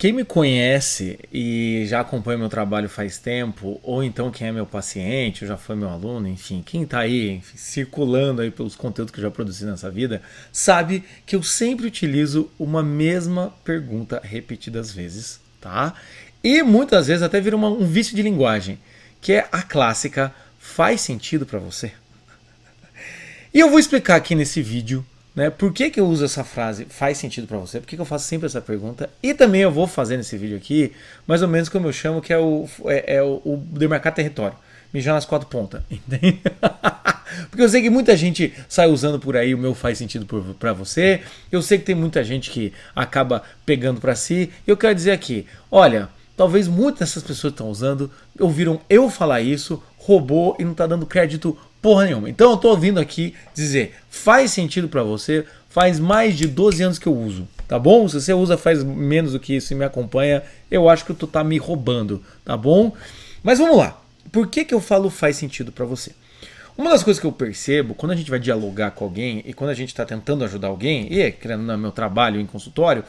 quem me conhece e já acompanha meu trabalho faz tempo, ou então quem é meu paciente, ou já foi meu aluno, enfim, quem tá aí, enfim, circulando aí pelos conteúdos que eu já produzi nessa vida, sabe que eu sempre utilizo uma mesma pergunta repetidas vezes, tá? E muitas vezes até vira um vício de linguagem, que é a clássica: faz sentido pra você? E eu vou explicar aqui nesse vídeo, né, por que, que eu uso essa frase faz sentido pra você, por que, que eu faço sempre essa pergunta, e também eu vou fazer nesse vídeo aqui, mais ou menos como eu chamo, que é o demarcar território, mijar nas quatro pontas, entende? Porque eu sei que muita gente sai usando por aí o meu faz sentido pra você, eu sei que tem muita gente que acaba pegando pra si, e eu quero dizer aqui, olha, talvez muitas dessas pessoas que estão usando ouviram eu falar isso, roubou e não tá dando crédito porra nenhuma. Então eu tô vindo aqui dizer, faz sentido pra você, faz mais de 12 anos que eu uso, tá bom? Se você usa faz menos do que isso e me acompanha, eu acho que tu tá me roubando, tá bom? Mas vamos lá, por que que eu falo faz sentido pra você? Uma das coisas que eu percebo quando a gente vai dialogar com alguém e quando a gente está tentando ajudar alguém, e querendo no meu trabalho em consultório,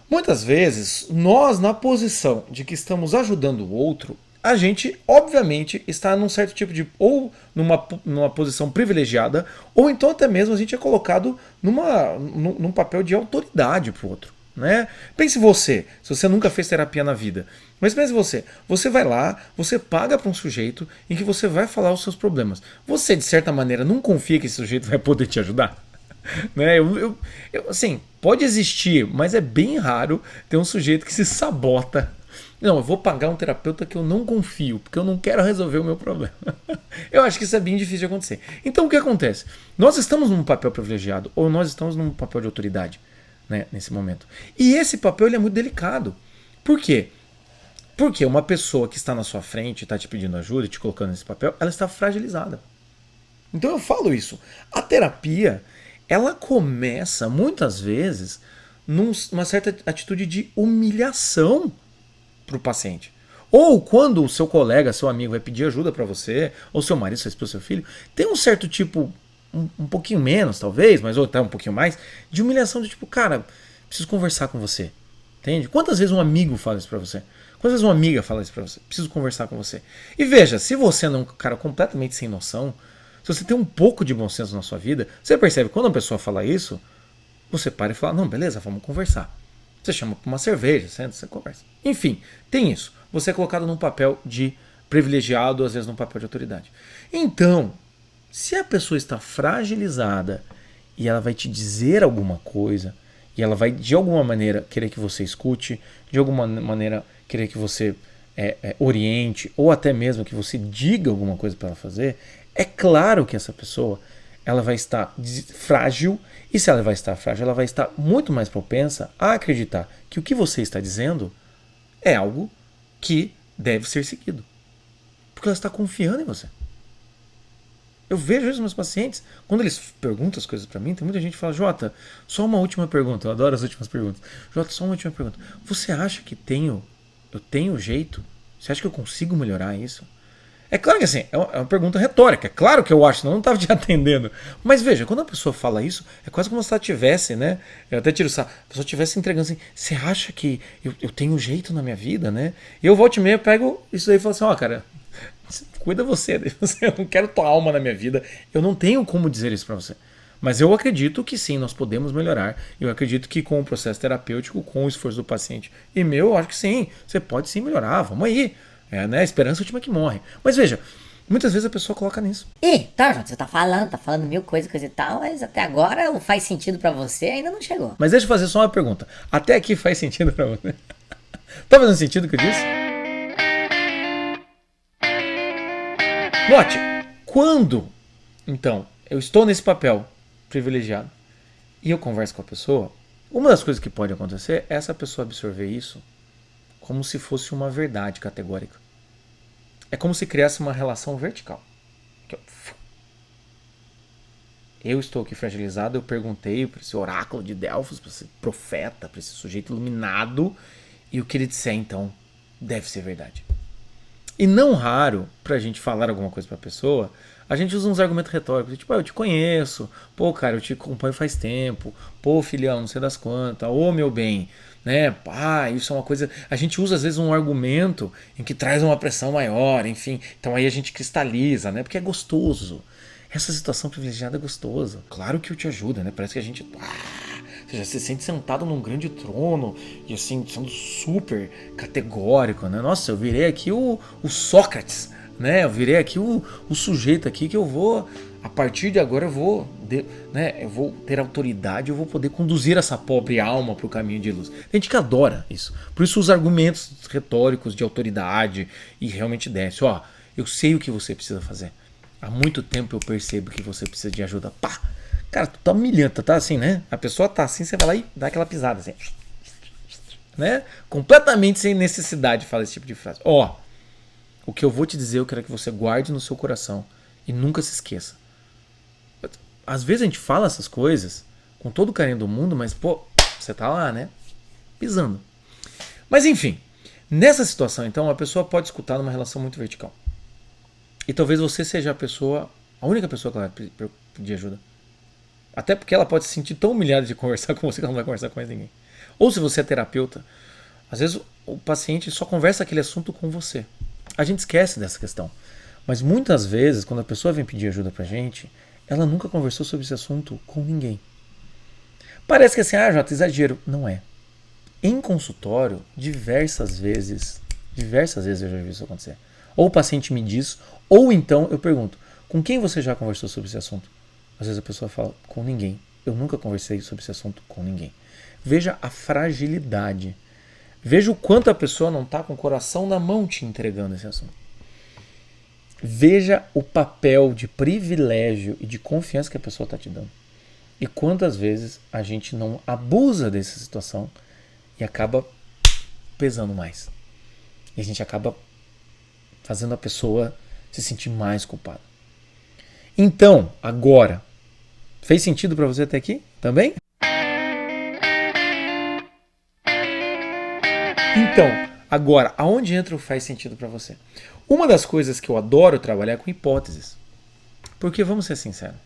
muitas vezes nós, na posição de que estamos ajudando o outro, a gente, obviamente, está num certo tipo de, ou numa posição privilegiada, ou então até mesmo a gente é colocado num papel de autoridade para o outro. Né? Pense você, se você nunca fez terapia na vida, mas pense você vai lá, você paga para um sujeito em que você vai falar os seus problemas. Você, de certa maneira, não confia que esse sujeito vai poder te ajudar? Né? Assim, pode existir, mas é bem raro ter um sujeito que se sabota. Não, eu vou pagar um terapeuta que eu não confio, porque eu não quero resolver o meu problema. Eu acho que isso é bem difícil de acontecer. Então o que acontece? Nós estamos num papel privilegiado, ou nós estamos num papel de autoridade, né, nesse momento. E esse papel ele é muito delicado. Por quê? Porque uma pessoa que está na sua frente, está te pedindo ajuda e te colocando nesse papel, ela está fragilizada. Então eu falo isso. A terapia, ela começa muitas vezes numa certa atitude de humilhação para o paciente. Ou quando o seu colega, seu amigo vai pedir ajuda para você, ou seu marido, sua esposa, seu filho, tem um certo tipo, um pouquinho menos talvez, mas ou até um pouquinho mais, de humilhação de tipo, cara, preciso conversar com você. Entende? Quantas vezes um amigo fala isso para você? Quantas vezes uma amiga fala isso para você? Preciso conversar com você. E veja, se você não é um cara completamente sem noção, se você tem um pouco de bom senso na sua vida, você percebe que quando uma pessoa fala isso, você para e fala, não, beleza, vamos conversar. Você chama para uma cerveja, senta, você conversa. Enfim, tem isso. Você é colocado num papel de privilegiado, às vezes num papel de autoridade. Então, se a pessoa está fragilizada e ela vai te dizer alguma coisa, e ela vai de alguma maneira querer que você escute, de alguma maneira querer que você oriente, ou até mesmo que você diga alguma coisa para ela fazer, é claro que essa pessoa ela vai estar frágil, e se ela vai estar frágil, ela vai estar muito mais propensa a acreditar que o que você está dizendo é algo que deve ser seguido. Porque ela está confiando em você. Eu vejo isso nos meus pacientes, quando eles perguntam as coisas para mim, tem muita gente que fala, Jota, só uma última pergunta, eu adoro as últimas perguntas. Jota, só uma última pergunta. Você acha que eu tenho jeito? Você acha que eu consigo melhorar isso? É claro que assim, é uma pergunta retórica. É claro que eu acho, senão eu não estava te atendendo. Mas veja, quando a pessoa fala isso, é quase como se ela tivesse, né? Eu até tiro isso, a pessoa estivesse entregando assim, você acha que eu tenho jeito na minha vida, né? E eu volto e meia, pego isso aí e falo assim, ó, cara, cuida você, eu não quero tua alma na minha vida, eu não tenho como dizer isso pra você. Mas eu acredito que sim, nós podemos melhorar. Eu acredito que com o processo terapêutico, com o esforço do paciente e meu, eu acho que sim, você pode sim melhorar, vamos aí. Né? A esperança é a última que morre. Mas veja, muitas vezes a pessoa coloca nisso. E, tá, Jota, você tá falando mil coisas, coisa e tal, mas até agora o faz sentido pra você ainda não chegou. Mas deixa eu fazer só uma pergunta. Até aqui faz sentido pra você? Tá fazendo sentido o que eu disse? Note, quando, então, eu estou nesse papel privilegiado e eu converso com a pessoa, uma das coisas que pode acontecer é essa pessoa absorver isso como se fosse uma verdade categórica. É como se criasse uma relação vertical. Eu estou aqui fragilizado, eu perguntei para esse oráculo de Delfos, para esse profeta, para esse sujeito iluminado, e o que ele disser, então, deve ser verdade. E não raro, para a gente falar alguma coisa para a pessoa, A gente usa uns argumentos retóricos, tipo, eu te conheço, pô, cara, eu te acompanho faz tempo, pô, filhão, não sei das quantas, ô, meu bem, né, pá, isso é uma coisa... A gente usa, às vezes, um argumento em que traz uma pressão maior, enfim, então aí a gente cristaliza, né, porque é gostoso. Essa situação privilegiada é gostosa. Claro que o te ajuda, né, parece que a gente... Você já se sente sentado num grande trono e assim, sendo super categórico, né? Nossa, eu virei aqui o Sócrates, né? Eu virei aqui o sujeito aqui que eu vou, a partir de agora eu vou, né? Eu vou ter autoridade, eu vou poder conduzir essa pobre alma para o caminho de luz. Tem gente que adora isso. Por isso os argumentos retóricos de autoridade e realmente desce. Ó, eu sei o que você precisa fazer. Há muito tempo eu percebo que você precisa de ajuda. Pá! Cara, tu tá humilhando, tá assim, né? A pessoa tá assim, você vai lá e dá aquela pisada, assim. Né? Completamente sem necessidade de falar esse tipo de frase. Ó, o que eu vou te dizer, eu quero que você guarde no seu coração e nunca se esqueça. Às vezes a gente fala essas coisas com todo o carinho do mundo, mas, pô, você tá lá, né? Pisando. Mas, enfim, nessa situação, então, a pessoa pode escutar numa relação muito vertical. E talvez você seja a única pessoa que ela vai pedir ajuda. Até porque ela pode se sentir tão humilhada de conversar com você que ela não vai conversar com mais ninguém. Ou se você é terapeuta, às vezes o paciente só conversa aquele assunto com você. A gente esquece dessa questão. Mas muitas vezes, quando a pessoa vem pedir ajuda pra gente, ela nunca conversou sobre esse assunto com ninguém. Parece que assim, Jota, exagero. Não é. Em consultório, diversas vezes eu já vi isso acontecer. Ou o paciente me diz, ou então eu pergunto, com quem você já conversou sobre esse assunto? Às vezes a pessoa fala, com ninguém. Eu nunca conversei sobre esse assunto com ninguém. Veja a fragilidade. Veja o quanto a pessoa não está com o coração na mão te entregando esse assunto. Veja o papel de privilégio e de confiança que a pessoa está te dando. E quantas vezes a gente não abusa dessa situação e acaba pesando mais. E a gente acaba fazendo a pessoa se sentir mais culpada. Então, agora, fez sentido para você até aqui também? Então, agora, aonde entra o faz sentido para você? Uma das coisas que eu adoro trabalhar é com hipóteses. Porque, vamos ser sinceros,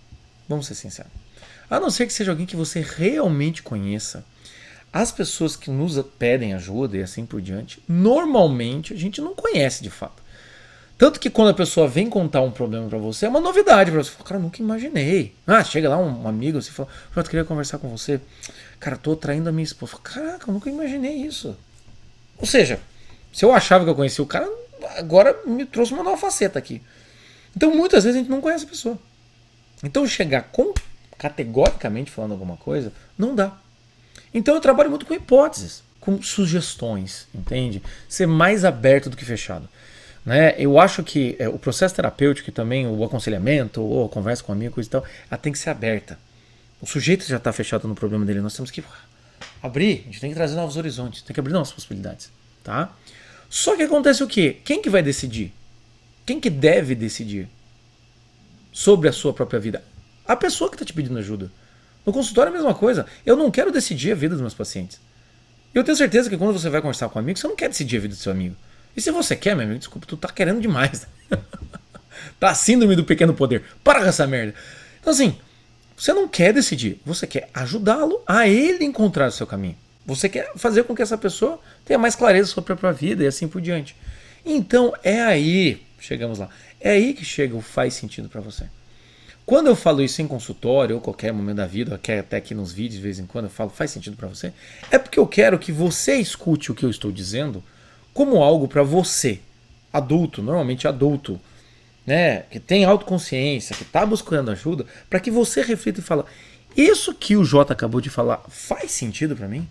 a não ser que seja alguém que você realmente conheça, as pessoas que nos pedem ajuda e assim por diante, normalmente a gente não conhece de fato. Tanto que quando a pessoa vem contar um problema pra você, é uma novidade pra você. Fala, cara, eu nunca imaginei. Chega lá um amigo e fala, eu queria conversar com você. Cara, tô traindo a minha esposa. Caraca, eu nunca imaginei isso. Ou seja, se eu achava que eu conhecia o cara, agora me trouxe uma nova faceta aqui. Então muitas vezes a gente não conhece a pessoa. Então chegar categoricamente falando alguma coisa, não dá. Então eu trabalho muito com hipóteses, com sugestões, entende? Ser mais aberto do que fechado. Né? Eu acho que o processo terapêutico e também o aconselhamento ou a conversa com um amigo e tal, ela tem que ser aberta. O sujeito já está fechado no problema dele, nós temos que abrir, a gente tem que trazer novos horizontes, tem que abrir novas possibilidades. Tá? Só que acontece o quê? Quem que vai decidir? Quem que deve decidir sobre a sua própria vida? A pessoa que está te pedindo ajuda. No consultório é a mesma coisa. Eu não quero decidir a vida dos meus pacientes. Eu tenho certeza que quando você vai conversar com um amigo, você não quer decidir a vida do seu amigo. E se você quer, meu amigo, desculpa, tu tá querendo demais. Tá a síndrome do pequeno poder. Para com essa merda. Então assim, você não quer decidir. Você quer ajudá-lo a ele encontrar o seu caminho. Você quer fazer com que essa pessoa tenha mais clareza sobre a própria vida e assim por diante. Então é aí, chegamos lá, é aí que chega o faz sentido para você. Quando eu falo isso em consultório ou qualquer momento da vida, até aqui nos vídeos de vez em quando eu falo faz sentido para você, é porque eu quero que você escute o que eu estou dizendo como algo para você, adulto, normalmente adulto, né, que tem autoconsciência, que está buscando ajuda, para que você reflita e fala, isso que o Jota acabou de falar faz sentido para mim?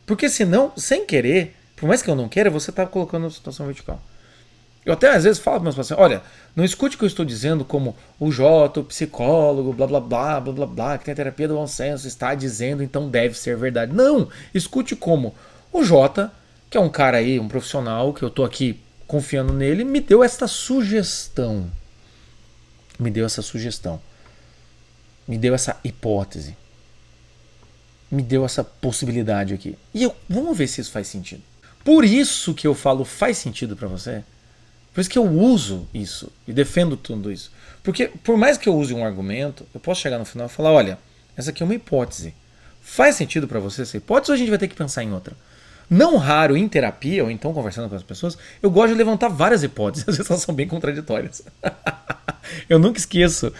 Porque senão, sem querer, por mais que eu não queira, você está colocando uma situação vertical. Eu até às vezes falo para meus pacientes, olha, não escute o que eu estou dizendo como o Jota, o psicólogo, blá blá blá, blá blá blá, que tem a terapia do bom senso, está dizendo, então deve ser verdade. Não, escute como o Jota, que é um cara aí, um profissional, que eu tô aqui confiando nele, me deu essa sugestão. Me deu essa hipótese. Me deu essa possibilidade aqui. E vamos ver se isso faz sentido. Por isso que eu falo faz sentido pra você. Por isso que eu uso isso e defendo tudo isso. Porque por mais que eu use um argumento, eu posso chegar no final e falar, olha, essa aqui é uma hipótese. Faz sentido para você essa hipótese ou a gente vai ter que pensar em outra? Não raro em terapia, ou então conversando com as pessoas, eu gosto de levantar várias hipóteses, às vezes elas são bem contraditórias. Eu nunca esqueço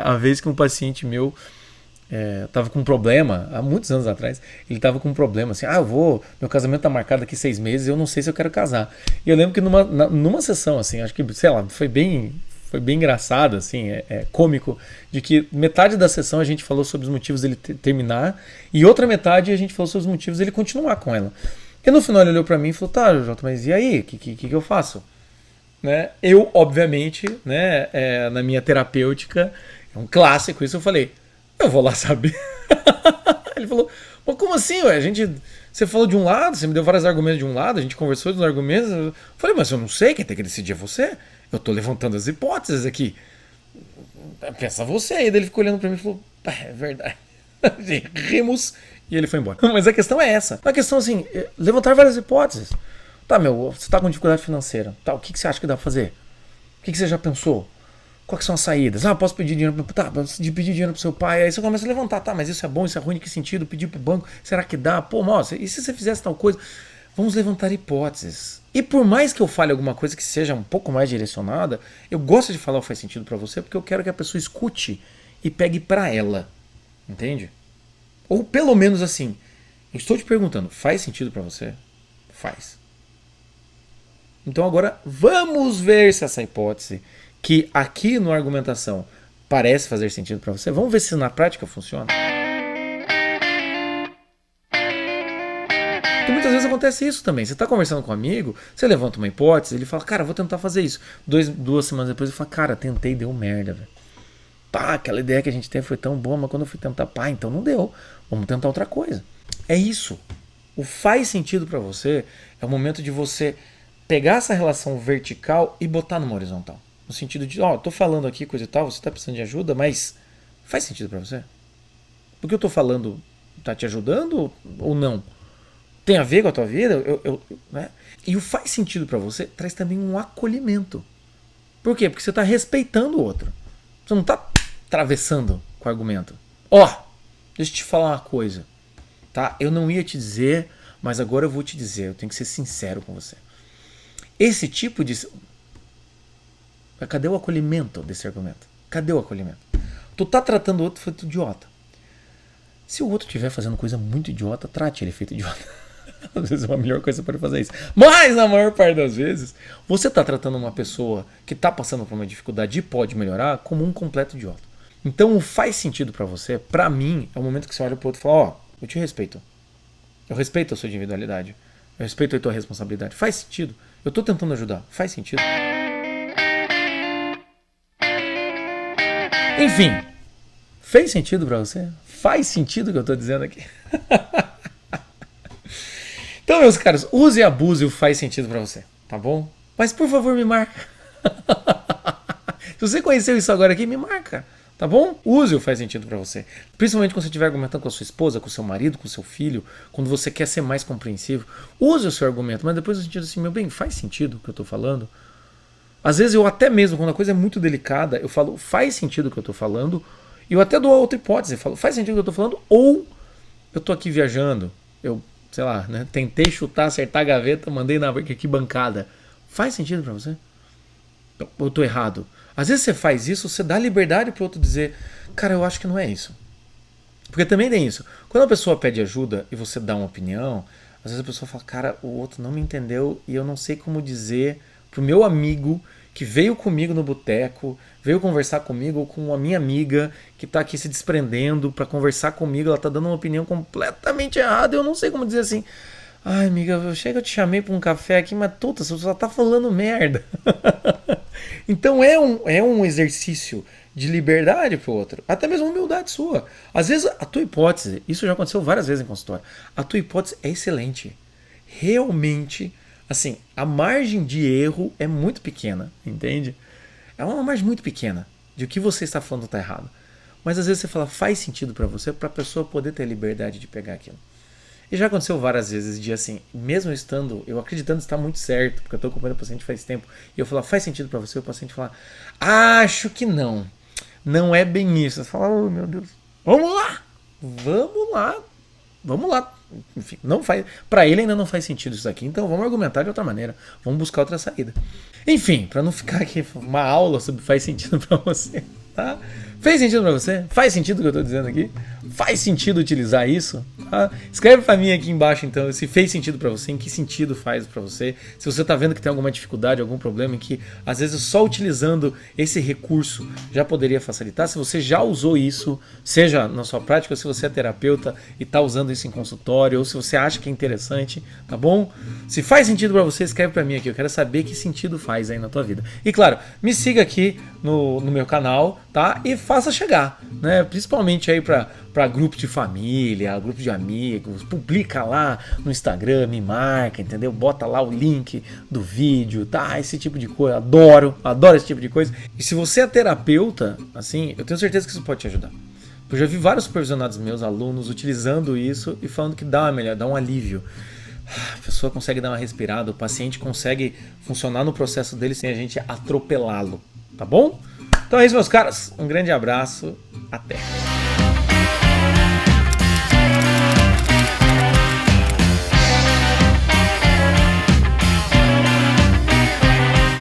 a vez que um paciente meu tava com um problema, há muitos anos atrás, ele tava com um problema, assim, meu casamento tá marcado daqui 6 meses, eu não sei se eu quero casar. E eu lembro que numa sessão, assim, acho que, sei lá, foi bem engraçado, assim, cômico, de que metade da sessão a gente falou sobre os motivos dele terminar, e outra metade a gente falou sobre os motivos dele continuar com ela. E no final ele olhou pra mim e falou, tá, Jota, mas e aí, o que eu faço? Né? Eu, obviamente, né, na minha terapêutica, é um clássico isso, eu falei, eu vou lá saber. Ele falou, mas como assim, ué? Você falou de um lado, você me deu vários argumentos de um lado, a gente conversou dos argumentos. Eu falei, mas eu não sei, quem tem que decidir é você. Eu tô levantando as hipóteses aqui. Pensa você. Aí ele ficou olhando pra mim e falou, é verdade. Rimos e ele foi embora. Mas a questão é essa. A questão, assim, levantar várias hipóteses. Tá, você tá com dificuldade financeira. Tá, o que você acha que dá pra fazer? O que você já pensou? Quais são as saídas? Posso pedir dinheiro pedir dinheiro pro seu pai. Aí você começa a levantar, tá, mas isso é bom, isso é ruim, em que sentido? Pedir pro banco, será que dá? Pô, moça, e se você fizesse tal coisa? Vamos levantar hipóteses. E por mais que eu fale alguma coisa que seja um pouco mais direcionada, eu gosto de falar o que faz sentido pra você, porque eu quero que a pessoa escute e pegue pra ela. Entende? Ou pelo menos assim, eu estou te perguntando, faz sentido pra você? Faz. Então agora vamos ver se essa hipótese que aqui na argumentação parece fazer sentido para você, vamos ver se na prática funciona. Porque muitas vezes acontece isso também. Você está conversando com um amigo, você levanta uma hipótese, ele fala, cara, vou tentar fazer isso. 2 semanas depois ele fala, cara, tentei, deu merda, velho. Pá, aquela ideia que a gente teve foi tão boa, mas quando eu fui tentar, então não deu. Vamos tentar outra coisa. É isso. O faz sentido para você é o momento de você pegar essa relação vertical e botar numa horizontal. No sentido de, tô falando aqui coisa e tal, você tá precisando de ajuda, mas faz sentido pra você? O que eu tô falando tá te ajudando ou não? Tem a ver com a tua vida? Né? E o faz sentido pra você traz também um acolhimento. Por quê? Porque você tá respeitando o outro. Você não tá atravessando com o argumento. Deixa eu te falar uma coisa. Tá? Eu não ia te dizer, mas agora eu vou te dizer. Eu tenho que ser sincero com você. Esse tipo de... Cadê o acolhimento desse argumento? Cadê o acolhimento? Tu tá tratando o outro feito idiota. Se o outro estiver fazendo coisa muito idiota, trate ele feito idiota. Às vezes é a melhor coisa para fazer isso. Mas na maior parte das vezes, você tá tratando uma pessoa que tá passando por uma dificuldade e pode melhorar como um completo idiota. Então faz sentido para você, para mim, é o momento que você olha pro outro e fala, eu te respeito. Eu respeito a sua individualidade. Eu respeito a tua responsabilidade. Faz sentido. Eu tô tentando ajudar. Faz sentido. Enfim, fez sentido pra você? Faz sentido o que eu tô dizendo aqui? Então, meus caros, use e abuse o faz sentido pra você, tá bom? Mas por favor, me marca. Se você conheceu isso agora aqui, me marca, tá bom? Use o faz sentido pra você. Principalmente quando você estiver argumentando com a sua esposa, com o seu marido, com o seu filho, quando você quer ser mais compreensivo. Use o seu argumento, mas depois no sentido assim, meu bem, faz sentido o que eu tô falando? Às vezes eu até mesmo, quando a coisa é muito delicada, eu falo, faz sentido o que eu tô falando, e eu até dou outra hipótese, eu falo, faz sentido o que eu tô falando, ou eu tô aqui viajando, eu, sei lá, né, tentei chutar, acertar a gaveta, mandei na arquibancada. Faz sentido pra você? Eu tô errado. Às vezes você faz isso, você dá liberdade pro outro dizer, cara, eu acho que não é isso. Porque também tem isso. Quando a pessoa pede ajuda e você dá uma opinião, às vezes a pessoa fala, cara, o outro não me entendeu e eu não sei como dizer pro meu amigo que veio comigo no boteco, veio conversar comigo, ou com a minha amiga que tá aqui se desprendendo pra conversar comigo, ela tá dando uma opinião completamente errada, eu não sei como dizer assim, ai amiga, eu te chamei pra um café aqui, mas puta, você só tá falando merda. Então é um exercício de liberdade pro outro, até mesmo humildade sua. Às vezes a tua hipótese, isso já aconteceu várias vezes em consultório, a tua hipótese é excelente, realmente. Assim, a margem de erro é muito pequena, entende? É uma margem muito pequena de o que você está falando está errado. Mas às vezes você fala, faz sentido para você, para a pessoa poder ter liberdade de pegar aquilo. E já aconteceu várias vezes de assim, mesmo eu acreditando estar muito certo, porque eu estou acompanhando o paciente faz tempo, e eu falar, faz sentido para você? O paciente falar, acho que não. Não é bem isso. Você fala, oh meu Deus, vamos lá. Enfim, não faz. Para ele ainda não faz sentido isso aqui, então vamos argumentar de outra maneira. Vamos buscar outra saída. Enfim, para não ficar aqui uma aula sobre faz sentido para você, tá? Fez sentido para você? Faz sentido o que eu tô dizendo aqui? Faz sentido utilizar isso? Tá? Escreve para mim aqui embaixo então se fez sentido para você, em que sentido faz para você. Se você tá vendo que tem alguma dificuldade, algum problema, em que às vezes só utilizando esse recurso já poderia facilitar. Se você já usou isso, seja na sua prática, ou se você é terapeuta e tá usando isso em consultório, ou se você acha que é interessante, tá bom? Se faz sentido para você, escreve para mim aqui. Eu quero saber que sentido faz aí na tua vida. E claro, me siga aqui no meu canal, tá? E faça chegar, né? Principalmente aí para grupo de família, grupo de amigos, publica lá no Instagram, me marca, entendeu? Bota lá o link do vídeo, tá? Esse tipo de coisa, adoro esse tipo de coisa. E se você é terapeuta, assim, eu tenho certeza que isso pode te ajudar. Eu já vi vários supervisionados meus, alunos, utilizando isso e falando que dá uma melhor, dá um alívio. A pessoa consegue dar uma respirada, o paciente consegue funcionar no processo dele sem a gente atropelá-lo, tá bom? Então é isso, meus caras. Um grande abraço. Até.